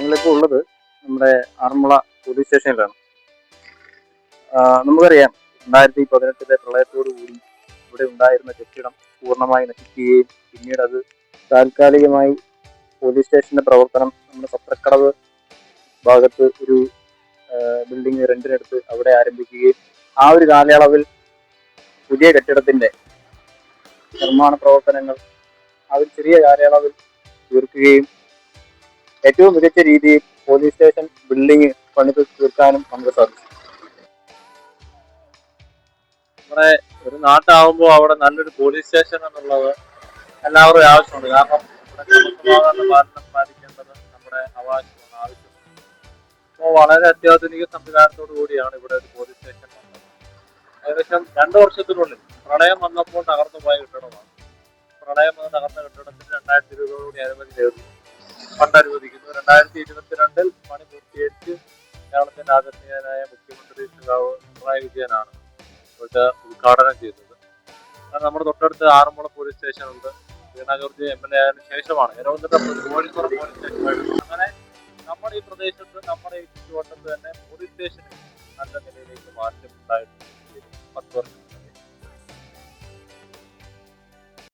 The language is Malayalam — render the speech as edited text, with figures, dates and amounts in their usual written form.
ഞങ്ങളിപ്പോൾ ഉള്ളത് നമ്മുടെ ആറന്മുള പോലീസ് സ്റ്റേഷനിലാണ്. നമുക്കറിയാം 2018 പ്രളയത്തോടു കൂടി ഇവിടെ ഉണ്ടായിരുന്ന കെട്ടിടം പൂർണ്ണമായി നശിക്കുകയും പിന്നീട് അത് താൽക്കാലികമായി പോലീസ് സ്റ്റേഷന്റെ പ്രവർത്തനം നമ്മുടെ സത്രക്കടവ് ഭാഗത്ത് ഒരു ബിൽഡിംഗ് റെന്റിനെടുത്ത് അവിടെ ആരംഭിക്കുകയും ആ ഒരു കാലയളവിൽ പുതിയ കെട്ടിടത്തിന്റെ നിർമ്മാണ പ്രവർത്തനങ്ങൾ ആ ഒരു ചെറിയ കാലയളവിൽ തീർക്കുകയും ഏറ്റവും മികച്ച രീതിയിൽ പോലീസ് സ്റ്റേഷൻ ബിൽഡിംഗ് പണിത് തീർക്കാനും നമുക്ക് സാധിച്ചു. നമ്മുടെ ഒരു നാട്ടാവുമ്പോൾ അവിടെ നല്ലൊരു പോലീസ് സ്റ്റേഷൻ എന്നുള്ളത് എല്ലാവരും ആവശ്യമുണ്ട്. കാരണം നമ്മുടെ പാലനം പാലിക്കേണ്ടത് നമ്മുടെ അവകാശമാണ്, ആവശ്യമാണ്. അപ്പോൾ വളരെ അത്യാധുനിക സംവിധാനത്തോടു കൂടിയാണ് ഇവിടെ ഒരു പോലീസ് സ്റ്റേഷൻ വന്നത്. ഏകദേശം 2 വർഷത്തിനുള്ളിൽ പ്രളയം വന്നപ്പോൾ തകർന്നു പോയ കെട്ടിടമാണ്. പ്രളയം വന്ന് തകർന്ന കെട്ടിടത്തിന് 2020 അനുമതി നേടുന്നു, ഫണ്ട് അനുവദിക്കുന്നു. 2022 പണി പൂർത്തീകരിച്ച് കേരളത്തിന്റെ ആദരണീയനായ മുഖ്യമന്ത്രി പിണറായി വിജയനാണ് ഇവിടുത്തെ ഉദ്ഘാടനം ചെയ്തത്. നമ്മുടെ തൊട്ടടുത്ത് ആറന്മുള പോലീസ് സ്റ്റേഷൻ ഉണ്ട്. വീണ ജോർജ് MLA ആയതിനു ശേഷമാണ് കോഴിക്കോട് പോലീസ് സ്റ്റേഷൻ. അങ്ങനെ നമ്മുടെ ഈ പ്രദേശത്ത്, നമ്മുടെ ഈ ചുറ്റുവട്ടത്ത് തന്നെ പോലീസ് സ്റ്റേഷൻ നല്ല നിലയിലേക്ക് മാറ്റം ഉണ്ടായിട്ടുണ്ട് 10 വർഷം.